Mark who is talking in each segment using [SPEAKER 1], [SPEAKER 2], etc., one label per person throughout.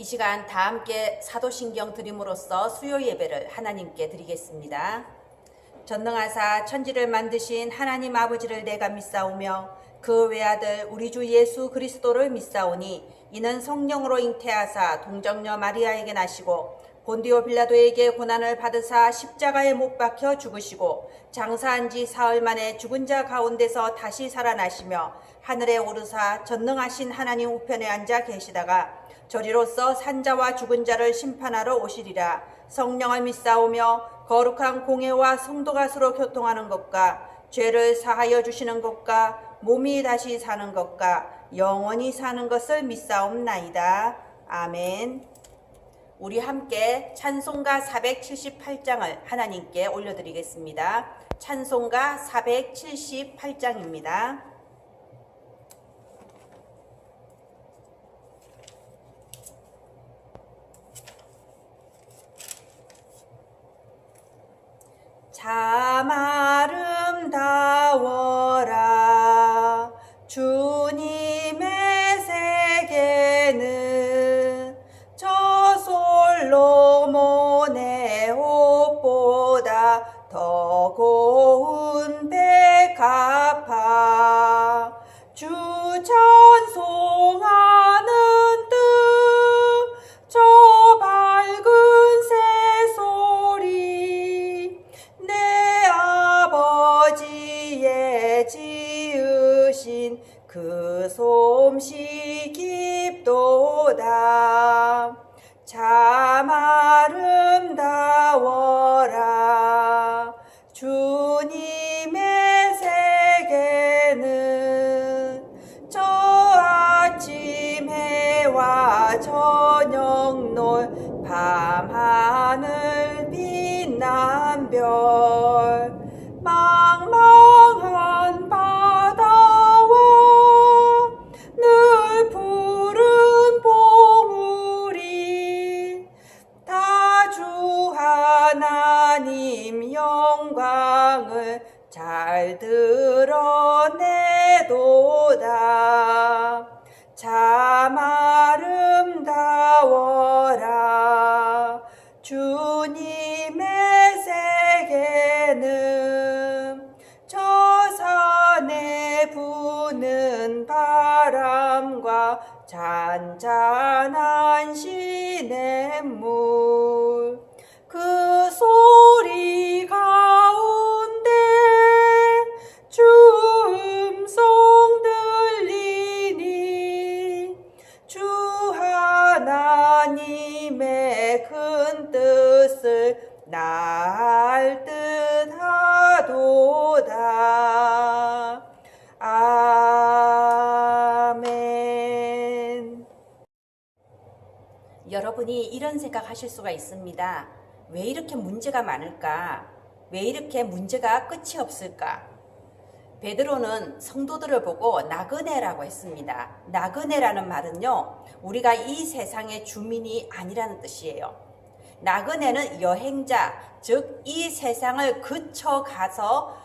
[SPEAKER 1] 이 시간 다 함께 사도신경 드림으로써 수요 예배를 하나님께 드리겠습니다. 전능하사 천지를 만드신 하나님 아버지를 내가 믿사오며 그 외아들 우리 주 예수 그리스도를 믿사오니 이는 성령으로 잉태하사 동정녀 마리아에게 나시고 본디오 빌라도에게 고난을 받으사 십자가에 못 박혀 죽으시고 장사한 지 사흘 만에 죽은 자 가운데서 다시 살아나시며 하늘에 오르사 전능하신 하나님 우편에 앉아 계시다가 저리로서 산자와 죽은 자를 심판하러 오시리라. 성령을 믿사오며 거룩한 공회와 성도가 서로 교통하는 것과 죄를 사하여 주시는 것과 몸이 다시 사는 것과 영원히 사는 것을 믿사옵나이다. 아멘. 우리 함께 찬송가 478장을 하나님께 올려드리겠습니다. 찬송가 478장입니다. 참 아름다워라 주님의 세계는 저 솔로몬의 옷보다 더 고운 백합화 주 찬송하는 뜻 저 밝은 새소리 내 아버지의 지으신 그 솜씨 깊도다. 참 아름다워라 주님의 세계는 저 아침 해와 저녁 놀 밤하늘 빛난 별 망망한 바다와 늘 푸른 봉우리 다 주 하나님 영광을 잘 드러내도다. 참 아름다워라 주님의 세계는 저 산에 부는 바람과 잔잔한 시냇물 그 소리 가운데 주 음성 들리니 주 하나님의 큰 뜻을 날 듯하도다. 아멘. 여러분이 이런 생각하실 수가 있습니다. 왜 이렇게 문제가 많을까? 왜 이렇게 문제가 끝이 없을까? 베드로는 성도들을 보고 나그네라고 했습니다. 나그네라는 말은요, 우리가 이 세상의 주민이 아니라는 뜻이에요. 나그네는 여행자, 즉 이 세상을 거쳐가서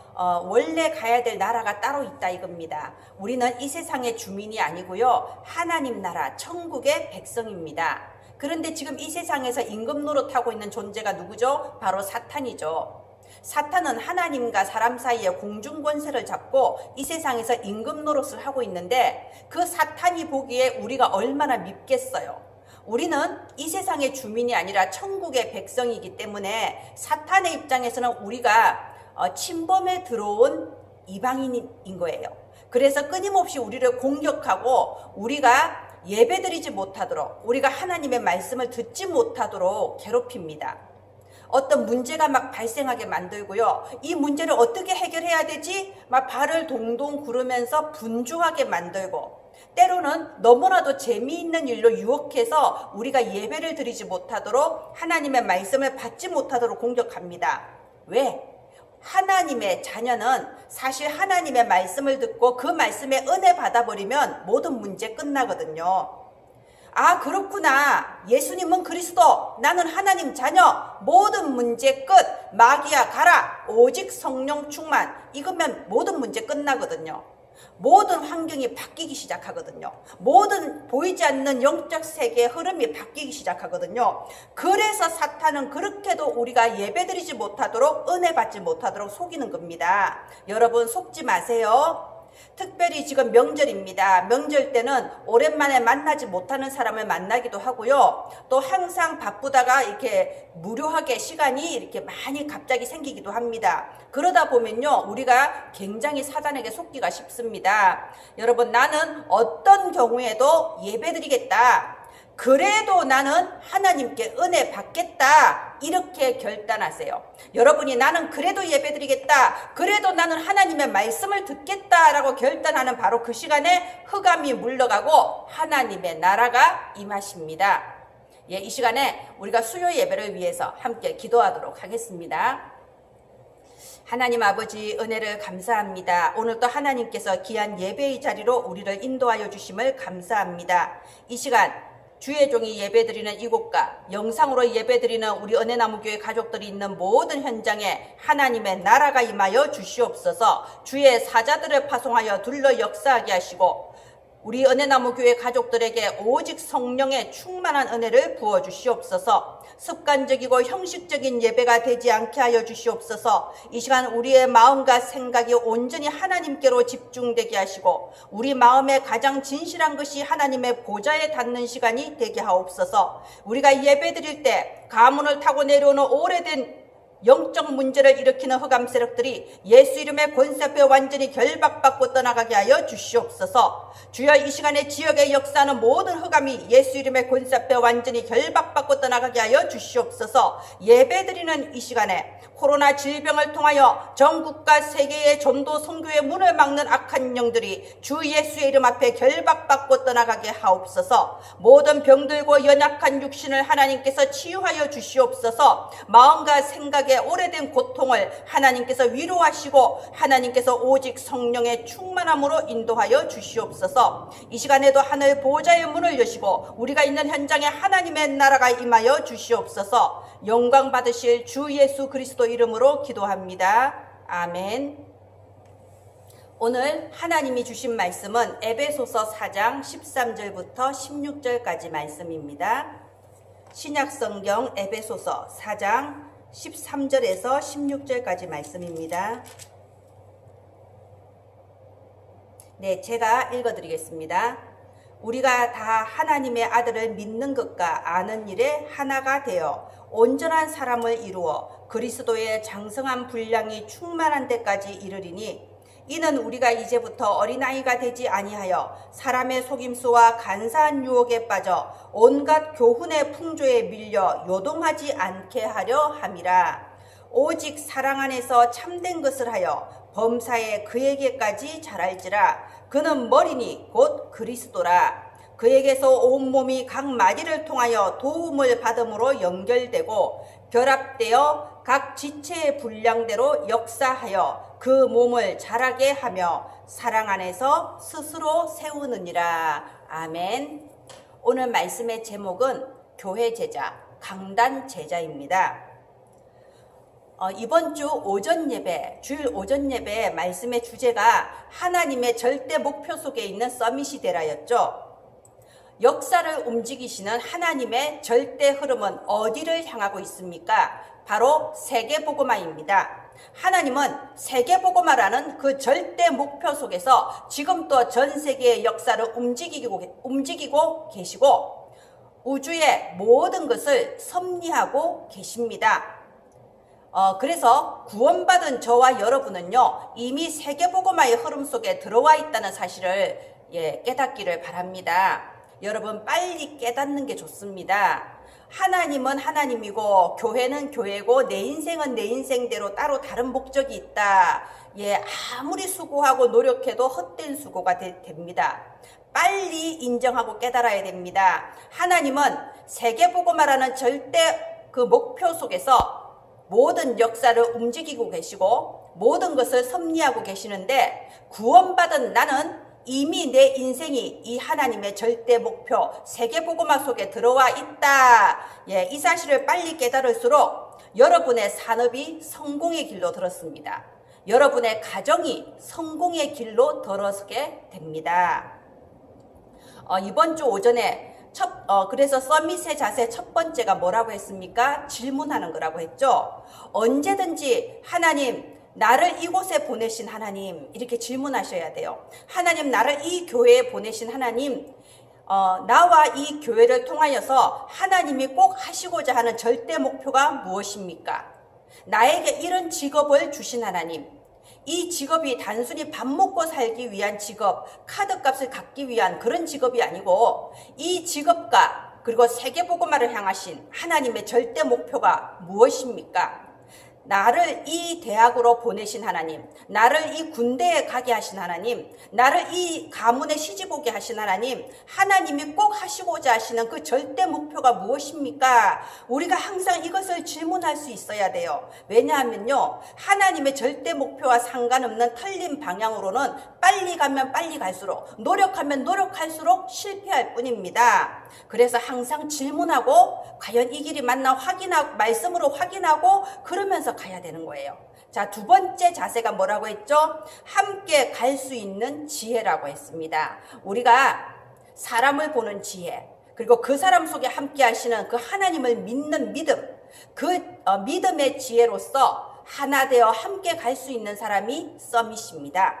[SPEAKER 1] 원래 가야 될 나라가 따로 있다 이겁니다. 우리는 이 세상의 주민이 아니고요, 하나님 나라 천국의 백성입니다. 그런데 지금 이 세상에서 임금 노릇하고 있는 존재가 누구죠? 바로 사탄이죠. 사탄은 하나님과 사람 사이에 공중 권세를 잡고 이 세상에서 임금 노릇을 하고 있는데 그 사탄이 보기에 우리가 얼마나 밉겠어요. 우리는 이 세상의 주민이 아니라 천국의 백성이기 때문에 사탄의 입장에서는 우리가 침범에 들어온 이방인인 거예요. 그래서 끊임없이 우리를 공격하고 우리가 예배드리지 못하도록, 우리가 하나님의 말씀을 듣지 못하도록 괴롭힙니다. 어떤 문제가 막 발생하게 만들고요. 이 문제를 어떻게 해결해야 되지? 막 발을 동동 구르면서 분주하게 만들고, 때로는 너무나도 재미있는 일로 유혹해서 우리가 예배를 드리지 못하도록, 하나님의 말씀을 받지 못하도록 공격합니다. 왜? 하나님의 자녀는 사실 하나님의 말씀을 듣고 그 말씀에 은혜 받아버리면 모든 문제 끝나거든요. 아, 그렇구나. 예수님은 그리스도, 나는 하나님 자녀, 모든 문제 끝, 마귀야 가라, 오직 성령 충만, 이거면 모든 문제 끝나거든요. 모든 환경이 바뀌기 시작하거든요. 모든 보이지 않는 영적 세계의 흐름이 바뀌기 시작하거든요. 그래서 사탄은 그렇게도 우리가 예배드리지 못하도록, 은혜 받지 못하도록 속이는 겁니다. 여러분 속지 마세요. 특별히 지금 명절입니다. 명절 때는 오랜만에 만나지 못하는 사람을 만나기도 하고요. 또 항상 바쁘다가 이렇게 무료하게 시간이 이렇게 많이 갑자기 생기기도 합니다. 그러다 보면요, 우리가 굉장히 사단에게 속기가 쉽습니다. 여러분, 나는 어떤 경우에도 예배드리겠다. 그래도 나는 하나님께 은혜 받겠다. 이렇게 결단하세요. 여러분이 나는 그래도 예배드리겠다. 그래도 나는 하나님의 말씀을 듣겠다라고 결단하는 바로 그 시간에 흑암이 물러가고 하나님의 나라가 임하십니다. 예, 이 시간에 우리가 수요 예배를 위해서 함께 기도하도록 하겠습니다. 하나님 아버지, 은혜를 감사합니다. 오늘 또 하나님께서 귀한 예배의 자리로 우리를 인도하여 주심을 감사합니다. 이 시간 주의 종이 예배드리는 이곳과 영상으로 예배드리는 우리 은혜나무교회 가족들이 있는 모든 현장에 하나님의 나라가 임하여 주시옵소서. 주의 사자들을 파송하여 둘러 역사하게 하시고 우리 은혜나무교회 가족들에게 오직 성령의 충만한 은혜를 부어주시옵소서. 습관적이고 형식적인 예배가 되지 않게 하여 주시옵소서. 이 시간 우리의 마음과 생각이 온전히 하나님께로 집중되게 하시고 우리 마음의 가장 진실한 것이 하나님의 보좌에 닿는 시간이 되게 하옵소서. 우리가 예배드릴 때 가문을 타고 내려오는 오래된 영적 문제를 일으키는 흑암 세력들이 예수 이름의 권세 앞에 완전히 결박받고 떠나가게 하여 주시옵소서. 주여, 이 시간에 지역에 역사하는 모든 흑암이 예수 이름의 권세 앞에 완전히 결박받고 떠나가게 하여 주시옵소서. 예배드리는 이 시간에 코로나 질병을 통하여 전국과 세계의 전도 선교의 문을 막는 악한 영들이 주 예수의 이름 앞에 결박받고 떠나가게 하옵소서. 모든 병들고 연약한 육신을 하나님께서 치유하여 주시옵소서. 마음과 생각의 오래된 고통을 하나님께서 위로하시고 하나님께서 오직 성령의 충만함으로 인도하여 주시옵소서. 이 시간에도 하늘 보좌의 문을 여시고 우리가 있는 현장에 하나님의 나라가 임하여 주시옵소서. 영광 받으실 주 예수 그리스도 이름으로 기도합니다. 아멘. 오늘 하나님이 주신 말씀은 에베소서 4장 13절부터 16절까지 말씀입니다. 신약성경 에베소서 4장 13절에서 16절까지 말씀입니다. 네, 제가 읽어드리겠습니다. 우리가 다 하나님의 아들을 믿는 것과 아는 일에 하나가 되어 온전한 사람을 이루어 그리스도의 장성한 분량이 충만한 데까지 이르리니 이는 우리가 이제부터 어린아이가 되지 아니하여 사람의 속임수와 간사한 유혹에 빠져 온갖 교훈의 풍조에 밀려 요동하지 않게 하려 함이라. 오직 사랑 안에서 참된 것을 하여 범사에 그에게까지 자랄지라. 그는 머리니 곧 그리스도라. 그에게서 온몸이 각 마디를 통하여 도움을 받음으로 연결되고 결합되어 각 지체의 분량대로 역사하여 그 몸을 자라게 하며 사랑 안에서 스스로 세우느니라. 아멘. 오늘 말씀의 제목은 교회 제자, 강단 제자입니다. 이번 주 오전 예배, 주일 오전 예배 말씀의 주제가 하나님의 절대 목표 속에 있는 서밋이 되라였죠. 역사를 움직이시는 하나님의 절대 흐름은 어디를 향하고 있습니까? 바로 세계복음화입니다. 하나님은 세계복음화라는 그 절대 목표 속에서 지금도 전 세계의 역사를 움직이고 계시고 우주의 모든 것을 섭리하고 계십니다. 그래서 구원받은 저와 여러분은요, 이미 세계복음화의 흐름 속에 들어와 있다는 사실을 깨닫기를 바랍니다. 여러분, 빨리 깨닫는 게 좋습니다. 하나님은 하나님이고 교회는 교회고 내 인생은 내 인생대로 따로 다른 목적이 있다. 아무리 수고하고 노력해도 헛된 수고가 됩니다. 빨리 인정하고 깨달아야 됩니다. 하나님은 세계복음화라는 절대 그 목표 속에서 모든 역사를 움직이고 계시고 모든 것을 섭리하고 계시는데 구원받은 나는 이미 내 인생이 이 하나님의 절대 목표 세계복음화 속에 들어와 있다. 이 사실을 빨리 깨달을수록 여러분의 산업이 성공의 길로 들었습니다. 여러분의 가정이 성공의 길로 들어서게 됩니다. 이번 주 오전에 그래서 서밋의 자세 첫 번째가 뭐라고 했습니까? 질문하는 거라고 했죠. 언제든지 하나님, 나를 이곳에 보내신 하나님, 이렇게 질문하셔야 돼요. 하나님, 나를 이 교회에 보내신 하나님, 나와 이 교회를 통하여서 하나님이 꼭 하시고자 하는 절대 목표가 무엇입니까? 나에게 이런 직업을 주신 하나님, 이 직업이 단순히 밥 먹고 살기 위한 직업, 카드값을 갚기 위한 그런 직업이 아니고 이 직업과 그리고 세계복음화를 향하신 하나님의 절대 목표가 무엇입니까? 나를 이 대학으로 보내신 하나님, 나를 이 군대에 가게 하신 하나님, 나를 이 가문에 시집 오게 하신 하나님, 하나님이 꼭 하시고자 하시는 그 절대 목표가 무엇입니까? 우리가 항상 이것을 질문할 수 있어야 돼요. 왜냐하면요, 하나님의 절대 목표와 상관없는 틀린 방향으로는 빨리 가면 빨리 갈수록, 노력하면 노력할수록 실패할 뿐입니다. 그래서 항상 질문하고 과연 이 길이 맞나 확인하고, 말씀으로 확인하고 그러면서 가야 되는 거예요. 자, 두 번째 자세가 뭐라고 했죠? 함께 갈 수 있는 지혜라고 했습니다. 우리가 사람을 보는 지혜, 그리고 그 사람 속에 함께 하시는 그 하나님을 믿는 믿음, 그 믿음의 지혜로서 하나 되어 함께 갈 수 있는 사람이 서밋입니다.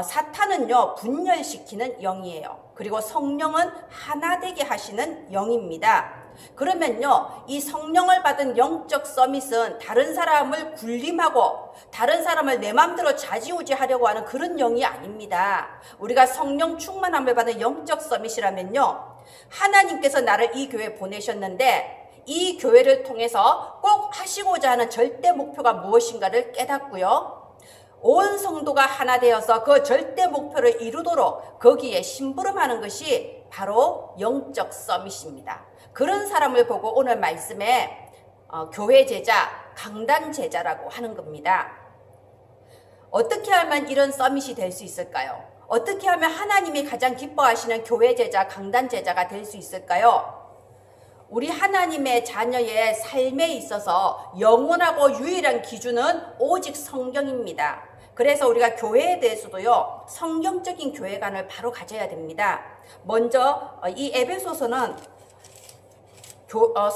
[SPEAKER 1] 사탄은요, 분열시키는 영이에요. 그리고 성령은 하나 되게 하시는 영입니다. 그러면요, 이 성령을 받은 영적 서밋은 다른 사람을 군림하고 다른 사람을 내 마음대로 좌지우지하려고 하는 그런 영이 아닙니다. 우리가 성령 충만함을 받은 영적 서밋이라면요, 하나님께서 나를 이 교회에 보내셨는데 이 교회를 통해서 꼭 하시고자 하는 절대 목표가 무엇인가를 깨닫고요, 온 성도가 하나 되어서 그 절대 목표를 이루도록 거기에 심부름하는 것이 바로 영적 서밋입니다. 그런 사람을 보고 오늘 말씀에 교회 제자, 강단 제자라고 하는 겁니다. 어떻게 하면 이런 서밋이 될 수 있을까요? 어떻게 하면 하나님이 가장 기뻐하시는 교회 제자, 강단 제자가 될 수 있을까요? 우리 하나님의 자녀의 삶에 있어서 영원하고 유일한 기준은 오직 성경입니다. 그래서 우리가 교회에 대해서도요, 성경적인 교회관을 바로 가져야 됩니다. 먼저 이 에베소서는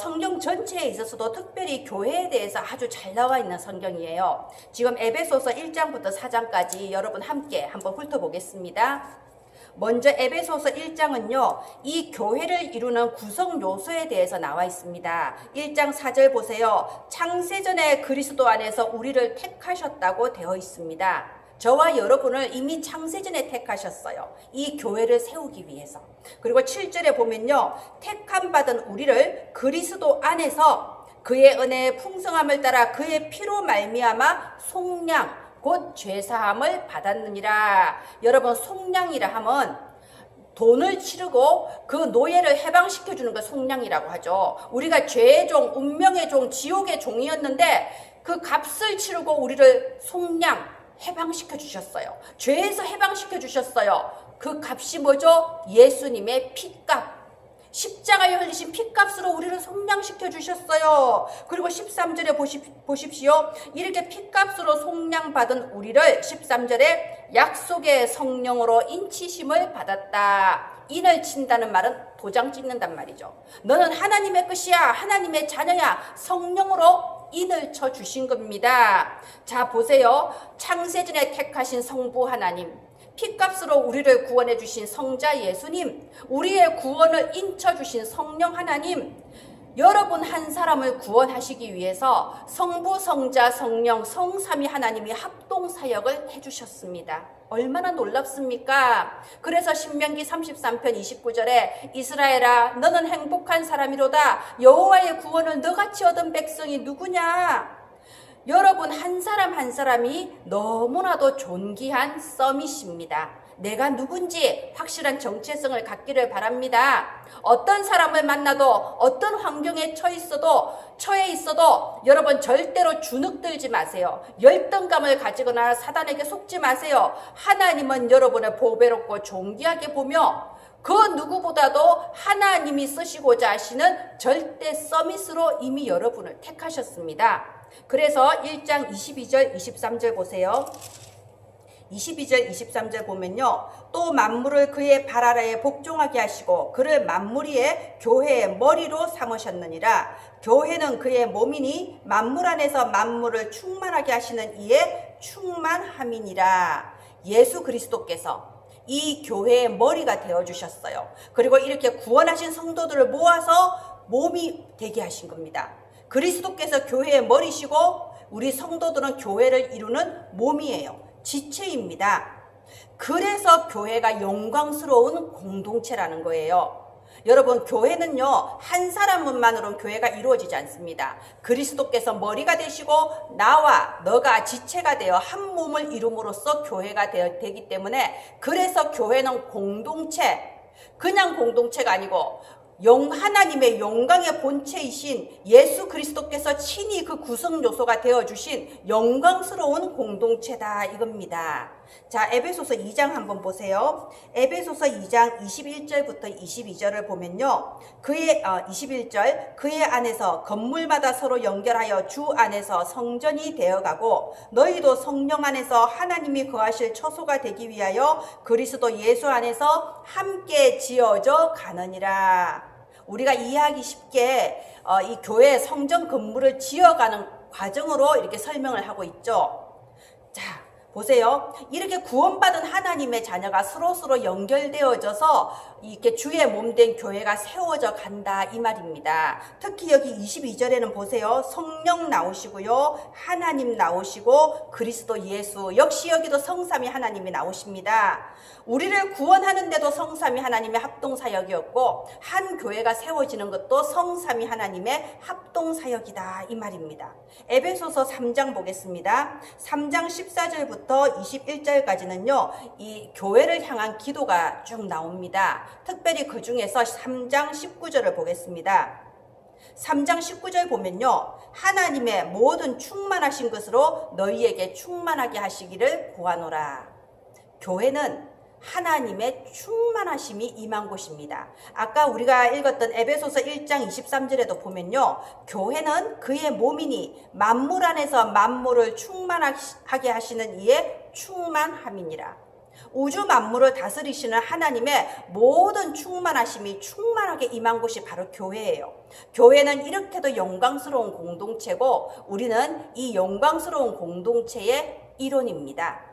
[SPEAKER 1] 성경 전체에 있어서도 특별히 교회에 대해서 아주 잘 나와 있는 성경이에요. 지금 에베소서 1장부터 4장까지 여러분 함께 한번 훑어보겠습니다. 먼저 에베소서 1장은요, 이 교회를 이루는 구성 요소에 대해서 나와 있습니다. 1장 4절 보세요. 창세전에 그리스도 안에서 우리를 택하셨다고 되어 있습니다. 저와 여러분을 이미 창세전에 택하셨어요. 이 교회를 세우기 위해서. 그리고 7절에 보면요, 택함 받은 우리를 그리스도 안에서 그의 은혜의 풍성함을 따라 그의 피로 말미암아 속량, 곧 죄사함을 받았느니라. 여러분, 속량이라 하면 돈을 치르고 그 노예를 해방시켜주는 걸 속량이라고 하죠. 우리가 죄의 종, 운명의 종, 지옥의 종이었는데 그 값을 치르고 우리를 속량, 해방시켜 주셨어요. 죄에서 해방시켜 주셨어요. 그 값이 뭐죠? 예수님의 피값. 십자가에 흘리신 피값으로 우리를 속량시켜 주셨어요. 그리고 13절에 보십시오. 이렇게 피값으로 속량받은 우리를 13절에 약속의 성령으로 인치심을 받았다. 인을 친다는 말은 도장 찍는단 말이죠. 너는 하나님의 것이야, 하나님의 자녀야, 성령으로 인을 쳐 주신 겁니다. 자, 보세요. 창세전에 택하신 성부 하나님, 피값으로 우리를 구원해 주신 성자 예수님, 우리의 구원을 인쳐 주신 성령 하나님, 여러분 한 사람을 구원하시기 위해서 성부, 성자, 성령, 성삼위 하나님이 합동 사역을 해주셨습니다. 얼마나 놀랍습니까? 그래서 신명기 33편 29절에 이스라엘아, 너는 행복한 사람이로다. 여호와의 구원을 너같이 얻은 백성이 누구냐? 여러분 한 사람 한 사람이 너무나도 존귀한 서밋입니다. 내가 누군지 확실한 정체성을 갖기를 바랍니다. 어떤 사람을 만나도 어떤 환경에 처해 있어도 여러분 절대로 주눅들지 마세요. 열등감을 가지거나 사단에게 속지 마세요. 하나님은 여러분을 보배롭고 존귀하게 보며 그 누구보다도 하나님이 쓰시고자 하시는 절대 서밋으로 이미 여러분을 택하셨습니다. 그래서 1장 22절 23절 보세요. 22절 23절 보면요, 또 만물을 그의 발 아래에 복종하게 하시고 그를 만물 위에 교회의 머리로 삼으셨느니라. 교회는 그의 몸이니 만물 안에서 만물을 충만하게 하시는 이의 충만함이니라. 예수 그리스도께서 이 교회의 머리가 되어주셨어요. 그리고 이렇게 구원하신 성도들을 모아서 몸이 되게 하신 겁니다. 그리스도께서 교회의 머리시고 우리 성도들은 교회를 이루는 몸이에요. 지체입니다. 그래서 교회가 영광스러운 공동체라는 거예요. 여러분, 교회는요, 한 사람만으로는 교회가 이루어지지 않습니다. 그리스도께서 머리가 되시고 나와 너가 지체가 되어 한 몸을 이룸으로써 교회가 되기 때문에, 그래서 교회는 공동체, 그냥 공동체가 아니고 하나님의 영광의 본체이신 예수 그리스도께서 친히 그 구성 요소가 되어주신 영광스러운 공동체다 이겁니다. 자, 에베소서 2장 한번 보세요. 에베소서 2장 21절부터 22절을 보면요, 21절, 그의 안에서 건물마다 서로 연결하여 주 안에서 성전이 되어가고 너희도 성령 안에서 하나님이 거하실 처소가 되기 위하여 그리스도 예수 안에서 함께 지어져 가느니라. 우리가 이해하기 쉽게 이 교회 성전 건물을 지어가는 과정으로 이렇게 설명을 하고 있죠. 자, 보세요. 이렇게 구원받은 하나님의 자녀가 서로 연결되어져서 이렇게 주의 몸된 교회가 세워져 간다 이 말입니다. 특히 여기 22절에는 보세요. 성령 나오시고요, 하나님 나오시고 그리스도 예수, 역시 여기도 성삼위 하나님이 나오십니다. 우리를 구원하는데도 성삼위 하나님의 합동사역이었고 한 교회가 세워지는 것도 성삼위 하나님의 합동사역이다 이 말입니다. 에베소서 3장 보겠습니다. 3장 14절부터 21절까지는요 이 교회를 향한 기도가 쭉 나옵니다. 특별히 그 중에서 3장 19절을 보겠습니다. 3장 19절 보면요, 하나님의 모든 충만하신 것으로 너희에게 충만하게 하시기를 구하노라. 교회는 하나님의 충만하심이 임한 곳입니다. 아까 우리가 읽었던 에베소서 1장 23절에도 보면요, 교회는 그의 몸이니 만물 안에서 만물을 충만하게 하시는 이의 충만함이니라. 우주 만물을 다스리시는 하나님의 모든 충만하심이 충만하게 임한 곳이 바로 교회예요. 교회는 이렇게도 영광스러운 공동체고 우리는 이 영광스러운 공동체의 일원입니다.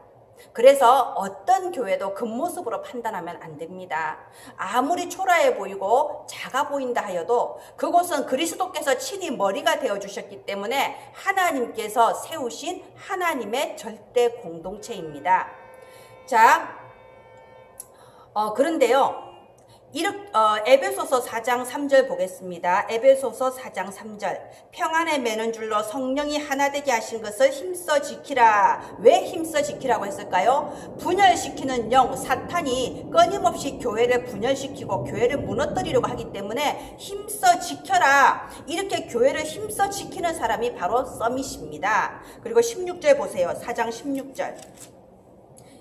[SPEAKER 1] 그래서 어떤 교회도 겉모습으로 판단하면 안 됩니다. 아무리 초라해 보이고 작아 보인다 하여도 그곳은 그리스도께서 친히 머리가 되어주셨기 때문에 하나님께서 세우신 하나님의 절대 공동체입니다. 자, 그런데요, 에베소서 4장 3절 보겠습니다. 에베소서 4장 3절. 평안에 매는 줄로 성령이 하나 되게 하신 것을 힘써 지키라. 왜 힘써 지키라고 했을까요? 분열시키는 영 사탄이 끊임없이 교회를 분열시키고 교회를 무너뜨리려고 하기 때문에 힘써 지켜라. 이렇게 교회를 힘써 지키는 사람이 바로 서밋입니다. 그리고 16절 보세요. 4장 16절.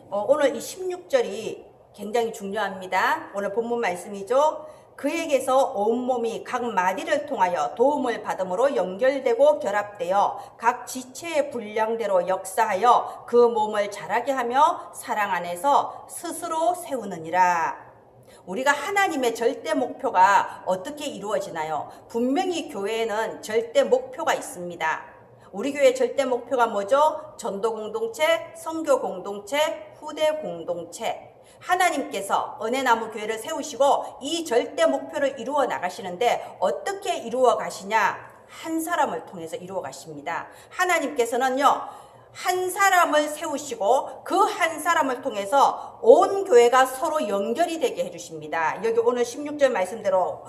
[SPEAKER 1] 오늘 이 16절이 굉장히 중요합니다. 오늘 본문 말씀이죠. 그에게서 온몸이 각 마디를 통하여 도움을 받음으로 연결되고 결합되어 각 지체의 분량대로 역사하여 그 몸을 자라게 하며 사랑 안에서 스스로 세우느니라. 우리가 하나님의 절대 목표가 어떻게 이루어지나요? 분명히 교회에는 절대 목표가 있습니다. 우리 교회 절대 목표가 뭐죠? 전도 공동체, 선교 공동체, 후대 공동체. 하나님께서 은혜나무 교회를 세우시고 이 절대 목표를 이루어 나가시는데 어떻게 이루어 가시냐? 한 사람을 통해서 이루어 가십니다. 하나님께서는요, 한 사람을 세우시고 그 한 사람을 통해서 온 교회가 서로 연결이 되게 해주십니다. 여기 오늘 16절 말씀대로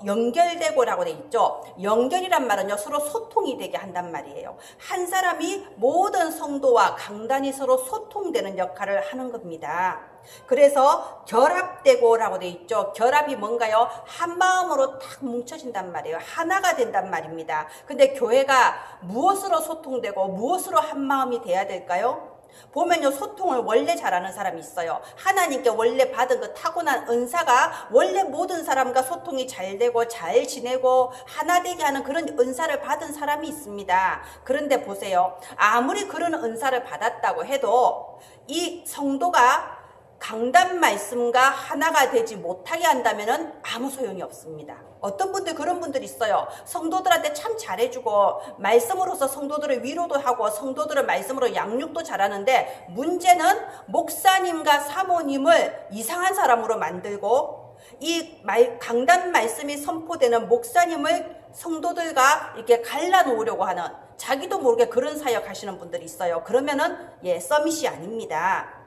[SPEAKER 1] 연결되고라고 돼 있죠. 연결이란 말은요, 서로 소통이 되게 한단 말이에요. 한 사람이 모든 성도와 강단이 서로 소통되는 역할을 하는 겁니다. 그래서 결합되고라고 돼 있죠. 결합이 뭔가요? 한 마음으로 딱 뭉쳐진단 말이에요. 하나가 된단 말입니다. 근데 교회가 무엇으로 소통되고 무엇으로 한 마음이 돼야 될까요? 보면요, 소통을 원래 잘하는 사람이 있어요. 하나님께 원래 받은 그 타고난 은사가 원래 모든 사람과 소통이 잘 되고 잘 지내고 하나 되게 하는 그런 은사를 받은 사람이 있습니다. 그런데 보세요. 아무리 그런 은사를 받았다고 해도 이 성도가 강단 말씀과 하나가 되지 못하게 한다면 아무 소용이 없습니다. 어떤 분들 그런 분들 있어요. 성도들한테 참 잘해주고 말씀으로서 성도들을 위로도 하고 성도들을 말씀으로 양육도 잘하는데 문제는 목사님과 사모님을 이상한 사람으로 만들고 이 강단 말씀이 선포되는 목사님을 성도들과 이렇게 갈라놓으려고 하는 자기도 모르게 그런 사역 하시는 분들이 있어요. 그러면은 서밋이 아닙니다.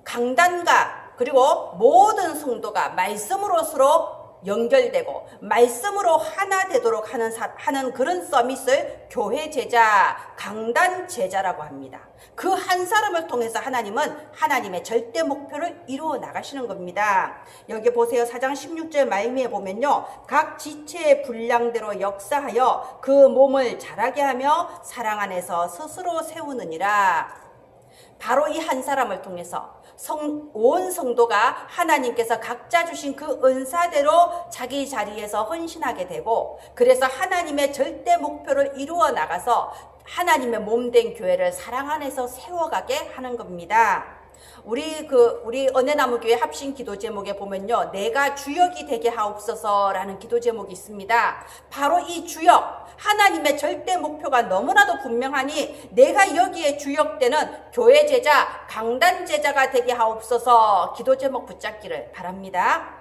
[SPEAKER 1] 강단과 그리고 모든 성도가 말씀으로서로 연결되고 말씀으로 하나 되도록 하는 그런 서밋을 교회 제자, 강단 제자라고 합니다. 그 한 사람을 통해서 하나님은 하나님의 절대 목표를 이루어 나가시는 겁니다. 여기 보세요. 4장 16절 말미에 보면요. 각 지체의 분량대로 역사하여 그 몸을 자라게 하며 사랑 안에서 스스로 세우느니라. 바로 이 한 사람을 통해서 온 성도가 하나님께서 각자 주신 그 은사대로 자기 자리에서 헌신하게 되고 그래서 하나님의 절대 목표를 이루어 나가서 하나님의 몸된 교회를 사랑 안에서 세워가게 하는 겁니다. 우리 은혜나무교회 합심 기도 제목에 보면요. 내가 주역이 되게 하옵소서라는 기도 제목이 있습니다. 바로 이 주역, 하나님의 절대 목표가 너무나도 분명하니 내가 여기에 주역되는 교회 제자, 강단 제자가 되게 하옵소서 기도 제목 붙잡기를 바랍니다.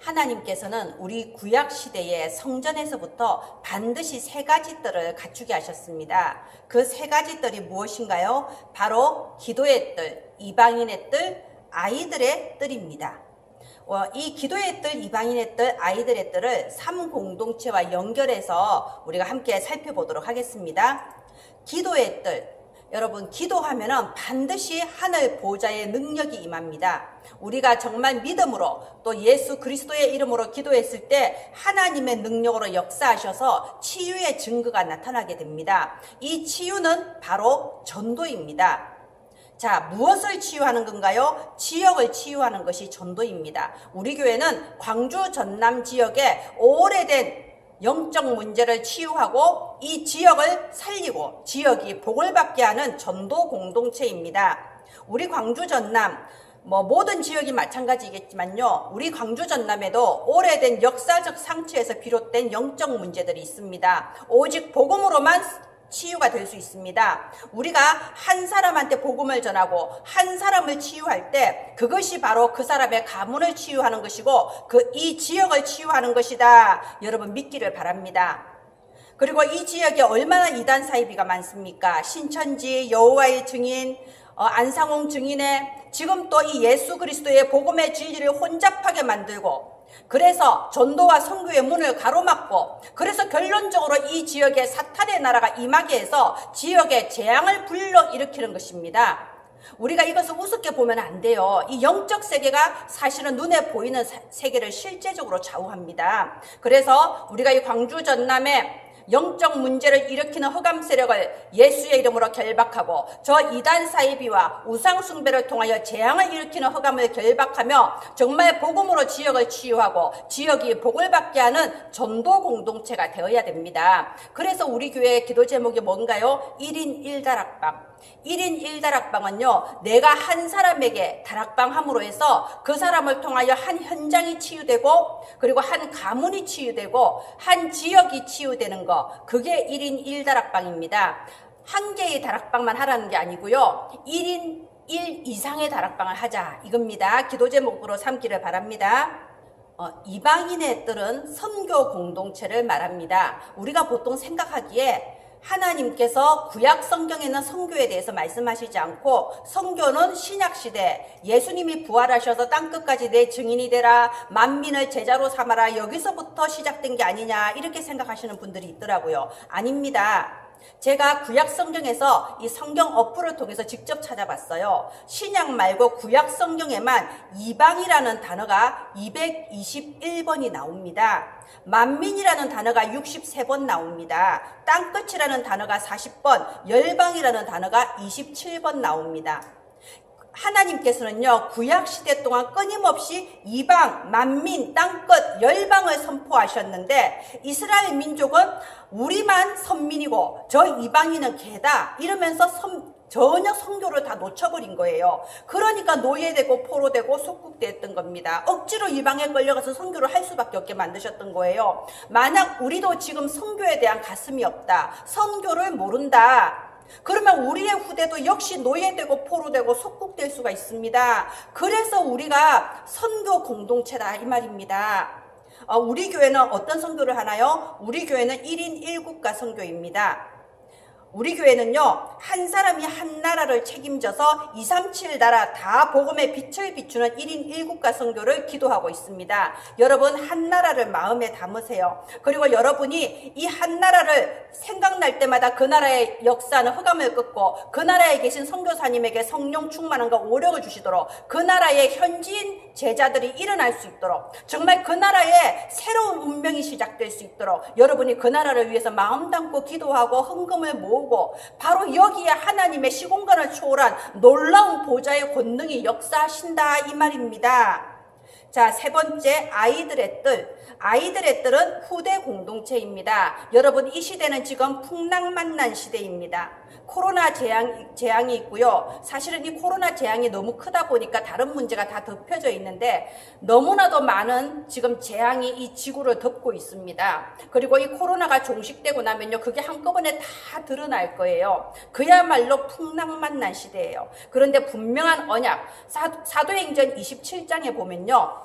[SPEAKER 1] 하나님께서는 우리 구약 시대의 성전에서부터 반드시 세 가지 뜰을 갖추게 하셨습니다. 그 세 가지 뜰이 무엇인가요? 바로 기도의 뜰, 이방인의 뜰, 아이들의 뜰입니다. 이 기도의 뜰, 이방인의 뜰, 아이들의 뜰을 3공동체와 연결해서 우리가 함께 살펴보도록 하겠습니다. 기도의 뜰, 여러분 기도하면은 반드시 하늘 보좌의 능력이 임합니다. 우리가 정말 믿음으로 또 예수 그리스도의 이름으로 기도했을 때 하나님의 능력으로 역사하셔서 치유의 증거가 나타나게 됩니다. 이 치유는 바로 전도입니다. 자, 무엇을 치유하는 건가요? 지역을 치유하는 것이 전도입니다. 우리 교회는 광주 전남 지역에 오래된 영적 문제를 치유하고 이 지역을 살리고 지역이 복을 받게 하는 전도 공동체입니다. 우리 광주 전남 모든 지역이 마찬가지겠지만요. 우리 광주 전남에도 오래된 역사적 상처에서 비롯된 영적 문제들이 있습니다. 오직 복음으로만 치유가 될 수 있습니다. 우리가 한 사람한테 복음을 전하고 한 사람을 치유할 때 그것이 바로 그 사람의 가문을 치유하는 것이고 이 지역을 치유하는 것이다. 여러분 믿기를 바랍니다. 그리고 이 지역에 얼마나 이단 사이비가 많습니까? 신천지, 여호와의 증인, 안상홍 증인의 지금 또 이 예수 그리스도의 복음의 진리를 혼잡하게 만들고 그래서 전도와 선교의 문을 가로막고 그래서 결론적으로 이 지역에 사탄의 나라가 임하게 해서 지역에 재앙을 불러일으키는 것입니다. 우리가 이것을 우습게 보면 안 돼요. 이 영적 세계가 사실은 눈에 보이는 세계를 실제적으로 좌우합니다. 그래서 우리가 이 광주 전남에 영적 문제를 일으키는 흑암 세력을 예수의 이름으로 결박하고 저 이단 사이비와 우상 숭배를 통하여 재앙을 일으키는 흑암을 결박하며 정말 복음으로 지역을 치유하고 지역이 복을 받게 하는 전도 공동체가 되어야 됩니다. 그래서 우리 교회의 기도 제목이 뭔가요? 1인 1다락방. 1인 1다락방은요, 내가 한 사람에게 다락방 함으로 해서 그 사람을 통하여 한 현장이 치유되고 그리고 한 가문이 치유되고 한 지역이 치유되는 거, 그게 1인 1다락방입니다. 한 개의 다락방만 하라는 게 아니고요, 1인 1 이상의 다락방을 하자 이겁니다. 기도 제목으로 삼기를 바랍니다. 이방인의 뜰은 선교 공동체를 말합니다. 우리가 보통 생각하기에 하나님께서 구약 성경에는 선교에 대해서 말씀하시지 않고 선교는 신약시대 예수님이 부활하셔서 땅끝까지 내 증인이 되라, 만민을 제자로 삼아라, 여기서부터 시작된 게 아니냐 이렇게 생각하시는 분들이 있더라고요. 아닙니다. 제가 구약 성경에서 이 성경 어플을 통해서 직접 찾아봤어요. 신약 말고 구약 성경에만 이방이라는 단어가 221번이 나옵니다. 만민이라는 단어가 63번 나옵니다. 땅끝이라는 단어가 40번, 열방이라는 단어가 27번 나옵니다. 하나님께서는요, 구약시대 동안 끊임없이 이방, 만민, 땅끝, 열방을 선포하셨는데 이스라엘 민족은 우리만 선민이고 저 이방인은 개다 이러면서 전혀 선교를 다 놓쳐버린 거예요. 그러니까 노예되고 포로되고 속국됐던 겁니다. 억지로 이방에 끌려가서 선교를 할 수밖에 없게 만드셨던 거예요. 만약 우리도 지금 선교에 대한 가슴이 없다, 선교를 모른다, 그러면 우리의 후대도 역시 노예되고 포로되고 속국될 수가 있습니다. 그래서 우리가 선교 공동체다 이 말입니다. 우리 교회는 어떤 선교를 하나요? 우리 교회는 1인 1국가 선교입니다. 우리 교회는요, 한 사람이 한 나라를 책임져서 237 나라 다 복음의 빛을 비추는 1인 1국가 선교를 기도하고 있습니다. 여러분 한 나라를 마음에 담으세요. 그리고 여러분이 이 한 나라를 생각날 때마다 그 나라의 역사는 흑암을 긋고 그 나라에 계신 선교사님에게 성령 충만함과 오력을 주시도록 그 나라의 현지인 제자들이 일어날 수 있도록 정말 그 나라에 새로운 운명이 시작될 수 있도록 여러분이 그 나라를 위해서 마음 담고 기도하고 헌금을 모으고 바로 여기에 하나님의 시공간을 초월한 놀라운 보좌의 권능이 역사하신다 이 말입니다. 자, 세 번째, 아이들의 뜰. 아이들의 뜰은 후대 공동체입니다. 여러분 이 시대는 지금 풍랑만난 시대입니다. 코로나 재앙이 있고요. 사실은 이 코로나 재앙이 너무 크다 보니까 다른 문제가 다 덮여져 있는데 너무나도 많은 지금 재앙이 이 지구를 덮고 있습니다. 그리고 이 코로나가 종식되고 나면요, 그게 한꺼번에 다 드러날 거예요. 그야말로 풍랑만난 시대예요. 그런데 분명한 언약, 사도행전 27장에 보면요,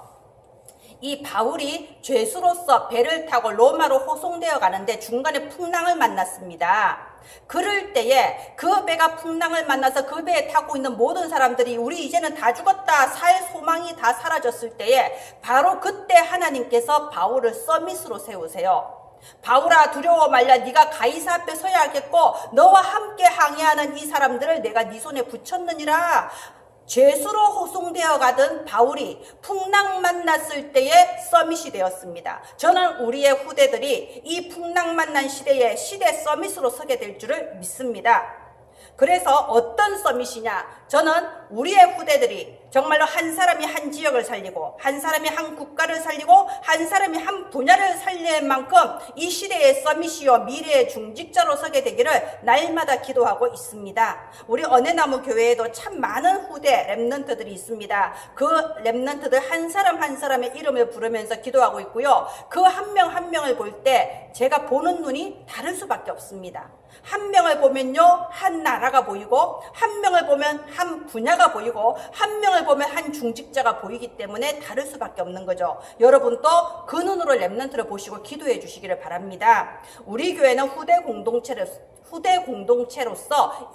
[SPEAKER 1] 이 바울이 죄수로서 배를 타고 로마로 호송되어 가는데 중간에 풍랑을 만났습니다. 그럴 때에 그 배가 풍랑을 만나서 그 배에 타고 있는 모든 사람들이 우리 이제는 다 죽었다, 살 소망이 다 사라졌을 때에 바로 그때 하나님께서 바울을 서밋으로 세우세요. 바울아 두려워 말라, 네가 가이사 앞에 서야 하겠고 너와 함께 항해하는 이 사람들을 내가 네 손에 붙였느니라. 죄수로 호송되어 가던 바울이 풍랑 만났을 때의 서밋이 되었습니다. 저는 우리의 후대들이 이 풍랑 만난 시대에 시대 서밋으로 서게 될 줄을 믿습니다. 그래서 어떤 서밋이냐? 저는 우리의 후대들이 정말로 한 사람이 한 지역을 살리고 한 사람이 한 국가를 살리고 한 사람이 한 분야를 살릴 만큼 이 시대의 서밋이요 미래의 중직자로 서게 되기를 날마다 기도하고 있습니다. 우리 은혜나무 교회에도 참 많은 후대 렘넌트들이 있습니다. 그 렘넌트들 한 사람 한 사람의 이름을 부르면서 기도하고 있고요. 그 한 명 한 명을 볼 때 제가 보는 눈이 다를 수밖에 없습니다. 한 명을 보면요 한 나라가 보이고 한 명을 보면 한 분야가 보이고 한 명을 보면 한 중직자가 보이기 때문에 다를 수밖에 없는 거죠. 여러분도 그 눈으로 렘넌트를 보시고 기도해 주시기를 바랍니다. 우리 교회는 후대 공동체로서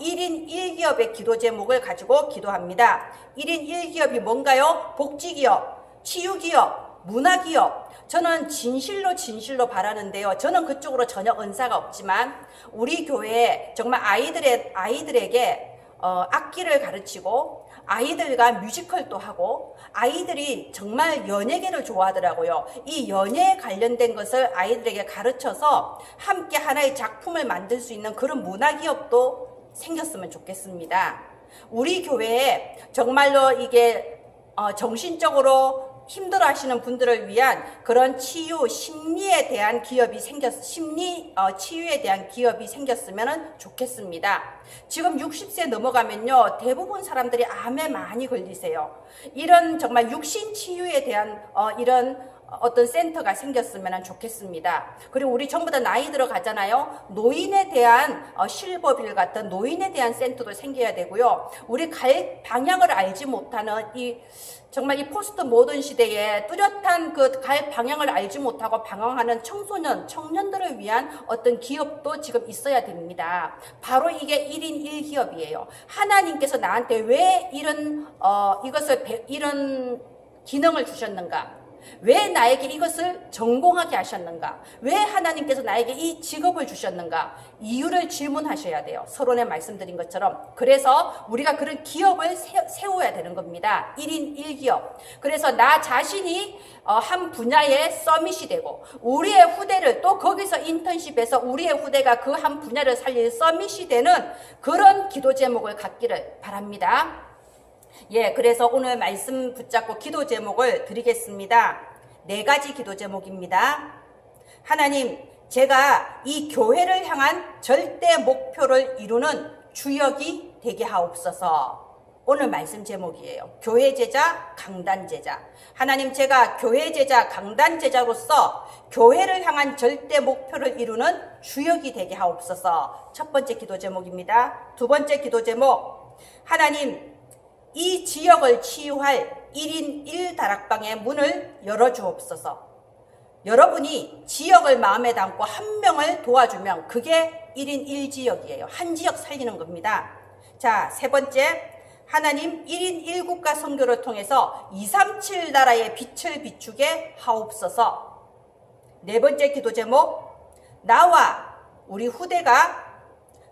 [SPEAKER 1] 1인 1기업의 기도 제목을 가지고 기도합니다. 1인 1기업이 뭔가요? 복지기업, 치유기업, 문화기업. 저는 진실로 바라는데요. 저는 그쪽으로 전혀 은사가 없지만 우리 교회에 정말 아이들에게 악기를 가르치고 아이들과 뮤지컬도 하고 아이들이 정말 연예계를 좋아하더라고요. 이 연예에 관련된 것을 아이들에게 가르쳐서 함께 하나의 작품을 만들 수 있는 그런 문화기업도 생겼으면 좋겠습니다. 우리 교회에 정말로 이게 정신적으로 힘들어 하시는 분들을 위한 그런 심리에 대한 기업이 치유에 대한 기업이 생겼으면 좋겠습니다. 지금 60세 넘어가면요, 대부분 사람들이 암에 많이 걸리세요. 이런 정말 육신 치유에 대한 이런 어떤 센터가 생겼으면 좋겠습니다. 그리고 우리 전부 다 나이 들어가잖아요. 노인에 대한 실버빌 같은 노인에 대한 센터도 생겨야 되고요. 우리 갈 방향을 알지 못하는 정말 이 포스트 모던 시대에 뚜렷한 그 갈 방향을 알지 못하고 방황하는 청년들을 위한 어떤 기업도 지금 있어야 됩니다. 바로 이게 1인 1기업이에요. 하나님께서 나한테 왜 이런 기능을 주셨는가? 왜 나에게 이것을 전공하게 하셨는가? 왜 하나님께서 나에게 이 직업을 주셨는가? 이유를 질문하셔야 돼요. 서론에 말씀드린 것처럼. 그래서 우리가 그런 기업을 세워야 되는 겁니다. 1인 1기업. 그래서 나 자신이 한 분야의 서밋이 되고 우리의 후대를 또 거기서 인턴십해서 우리의 후대가 그 한 분야를 살릴 서밋이 되는 그런 기도 제목을 갖기를 바랍니다. 예, 그래서 오늘 말씀 붙잡고 기도 제목을 드리겠습니다. 4가지 기도 제목입니다. 하나님, 제가 이 교회를 향한 절대 목표를 이루는 주역이 되게 하옵소서. 오늘 말씀 제목이에요. 교회 제자, 강단 제자. 하나님, 제가 교회 제자, 강단 제자로서 교회를 향한 절대 목표를 이루는 주역이 되게 하옵소서. 첫 번째 기도 제목입니다. 두 번째 기도 제목, 하나님, 이 지역을 치유할 1인 1다락방의 문을 열어주옵소서. 여러분이 지역을 마음에 담고 한 명을 도와주면 그게 1인 1지역이에요. 한 지역 살리는 겁니다. 자, 세 번째, 하나님 1인 1국가 선교를 통해서 237 나라의 빛을 비추게 하옵소서. 네 번째 기도 제목, 나와 우리 후대가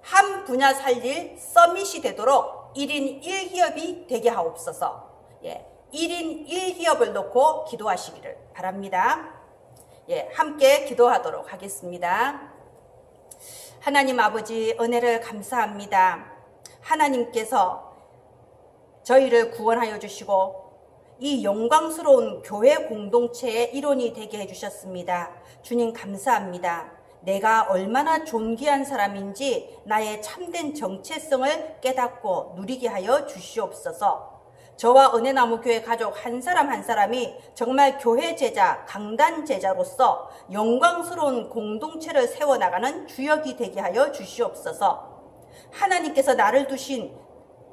[SPEAKER 1] 한 분야 살릴 서밋이 되도록 1인 1기업이 되게 하옵소서. 예, 1인 1기업을 놓고 기도하시기를 바랍니다. 예, 함께 기도하도록 하겠습니다. 하나님 아버지, 은혜를 감사합니다. 하나님께서 저희를 구원하여 주시고 이 영광스러운 교회 공동체의 일원이 되게 해주셨습니다. 주님 감사합니다. 내가 얼마나 존귀한 사람인지 나의 참된 정체성을 깨닫고 누리게 하여 주시옵소서. 저와 은혜나무교회 가족 한 사람 한 사람이 정말 교회 제자, 강단 제자로서 영광스러운 공동체를 세워나가는 주역이 되게 하여 주시옵소서. 하나님께서 나를 두신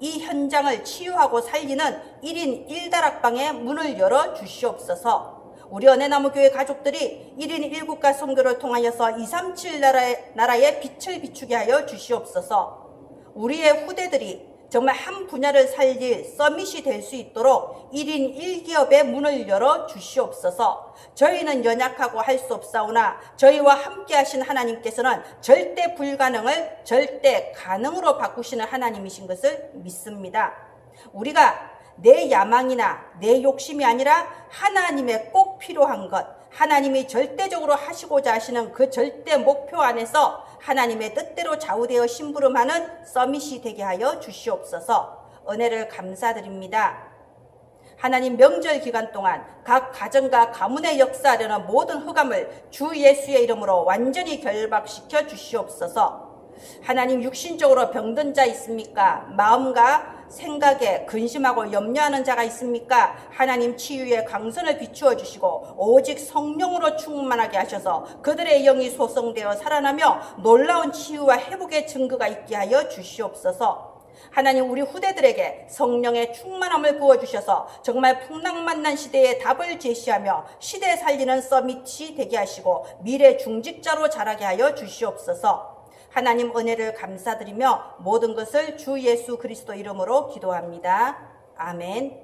[SPEAKER 1] 이 현장을 치유하고 살리는 1인 1다락방의 문을 열어 주시옵소서. 우리 은혜나무교회 가족들이 1인 1국가 선교를 통하여서 237 나라의 빛을 비추게 하여 주시옵소서. 우리의 후대들이 정말 한 분야를 살릴 서밋이 될 수 있도록 1인 1기업의 문을 열어 주시옵소서. 저희는 연약하고 할 수 없사오나 저희와 함께 하신 하나님께서는 절대 불가능을 절대 가능으로 바꾸시는 하나님이신 것을 믿습니다. 우리가 내 야망이나 내 욕심이 아니라 하나님의 꼭 필요한 것, 하나님이 절대적으로 하시고자 하시는 그 절대 목표 안에서 하나님의 뜻대로 좌우되어 심부름하는 서밋이 되게 하여 주시옵소서. 은혜를 감사드립니다. 하나님, 명절 기간 동안 각 가정과 가문에 역사하려는 모든 흑암을 주 예수의 이름으로 완전히 결박시켜 주시옵소서. 하나님, 육신적으로 병든 자 있습니까? 마음과 생각에 근심하고 염려하는 자가 있습니까? 하나님, 치유의 강선을 비추어 주시고 오직 성령으로 충만하게 하셔서 그들의 영이 소성되어 살아나며 놀라운 치유와 회복의 증거가 있게 하여 주시옵소서. 하나님, 우리 후대들에게 성령의 충만함을 부어주셔서 정말 풍랑만난 시대에 답을 제시하며 시대 살리는 서밋이 되게 하시고 미래 중직자로 자라게 하여 주시옵소서. 하나님, 은혜를 감사드리며 모든 것을 주 예수 그리스도 이름으로 기도합니다. 아멘.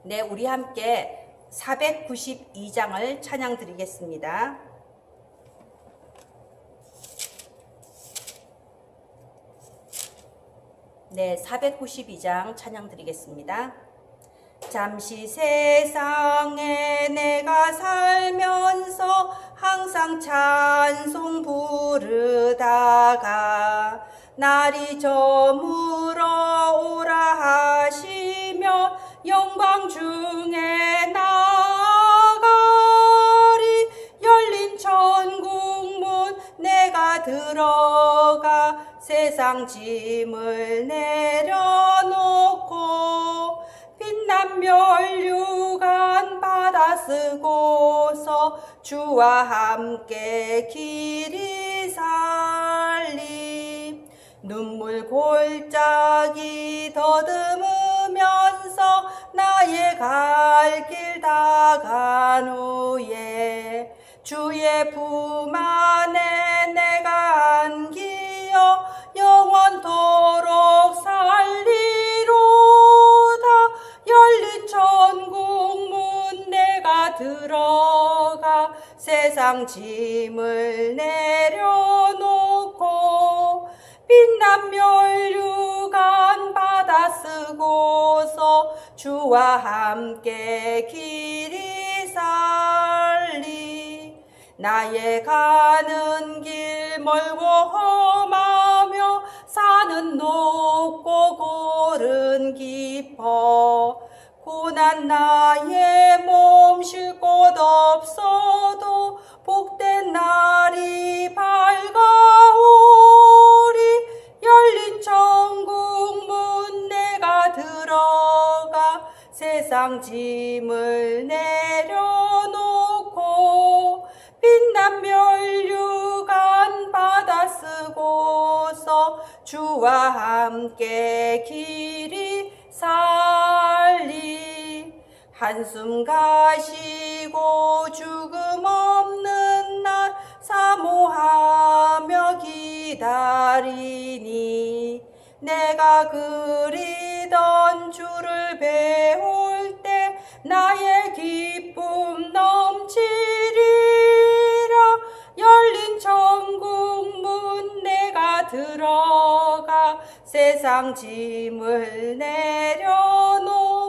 [SPEAKER 1] 네, 우리 함께 492장을 찬양 드리겠습니다. 네, 492장 찬양 드리겠습니다. 잠시 세상에 내가 살면서 항상 찬송 부르다가 날이 저물어 오라 하시며 영광 중에 나가리. 열린 천국문 내가 들어가 세상 짐을 내려놓고 빛난 멸류관 받아 쓰고서 주와 함께 길이 살리. 눈물 골짜기 더듬으면서 나의 갈 길 다간 후에 주의 품 안에 내가 안기어 영원토록 살리로다. 열린 천국문 세상 짐을 내려놓고 빛난 면류관 받아 쓰고서 주와 함께 길이 살리. 나의 가는 길 멀고 험하며 산은 높고 골은 깊어 고난 나의 몸 쉴 곳 없어도 복된 날이 밝아오리. 열린 천국 문 내가 들어가 세상 짐을 내려놓고 빛난 면류관 받아 쓰고서 주와 함께 길이 살리. 한숨 가시고 죽음 없는 날 사모하며 기다리니 내가 그리던 주를 배울 때 나의 기쁨 넘치리라. 열린 천국 문 내가 들어가 세상 짐을 내려놓고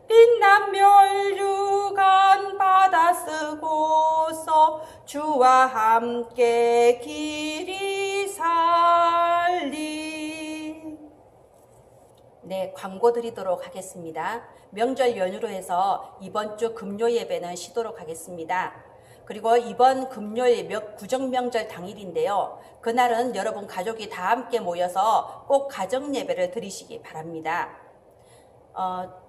[SPEAKER 1] 빛난 면류관 받아 쓰고서 주와 함께 길이 살리. 네, 광고 드리도록 하겠습니다. 명절 연휴로 해서 이번 주 금요 예배는 쉬도록 하겠습니다. 그리고 이번 금요일 구정명절 당일인데요. 그날은 여러분 가족이 다 함께 모여서 꼭 가정 예배를 드리시기 바랍니다.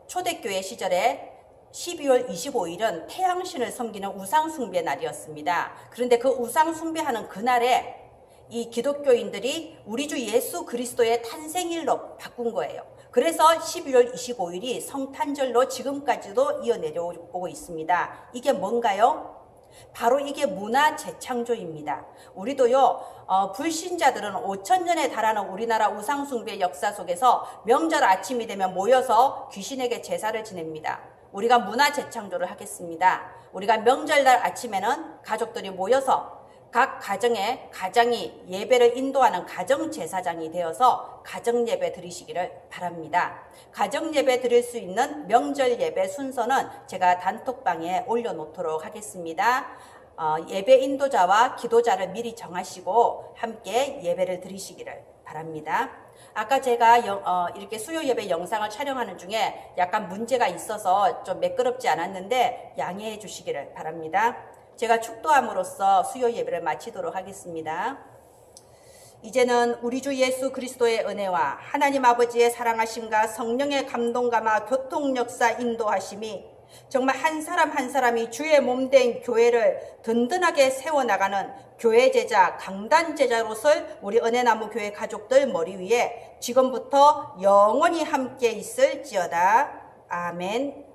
[SPEAKER 1] 초대교회 시절에 12월 25일은 태양신을 섬기는 우상숭배 날이었습니다. 그런데 그 우상숭배하는 그날에 이 기독교인들이 우리 주 예수 그리스도의 탄생일로 바꾼 거예요. 그래서 12월 25일이 성탄절로 지금까지도 이어내려오고 있습니다. 이게 뭔가요? 바로 이게 문화 재창조입니다. 우리도요, 불신자들은 5,000년에 달하는 우리나라 우상숭배 역사 속에서 명절 아침이 되면 모여서 귀신에게 제사를 지냅니다. 우리가 문화 재창조를 하겠습니다. 우리가 명절날 아침에는 가족들이 모여서 각 가정이 예배를 인도하는 가정제사장이 되어서 가정예배 드리시기를 바랍니다. 가정예배 드릴 수 있는 명절 예배 순서는 제가 단톡방에 올려놓도록 하겠습니다. 예배 인도자와 기도자를 미리 정하시고 함께 예배를 드리시기를 바랍니다. 아까 제가 이렇게 수요 예배 영상을 촬영하는 중에 약간 문제가 있어서 좀 매끄럽지 않았는데 양해해 주시기를 바랍니다. 제가 축도함으로써 수요 예배를 마치도록 하겠습니다. 이제는 우리 주 예수 그리스도의 은혜와 하나님 아버지의 사랑하심과 성령의 감동감화 교통 역사 인도하심이 정말 한 사람 한 사람이 주의 몸된 교회를 든든하게 세워나가는 교회 제자, 강단 제자로서 우리 은혜나무 교회 가족들 머리 위에 지금부터 영원히 함께 있을지어다. 아멘.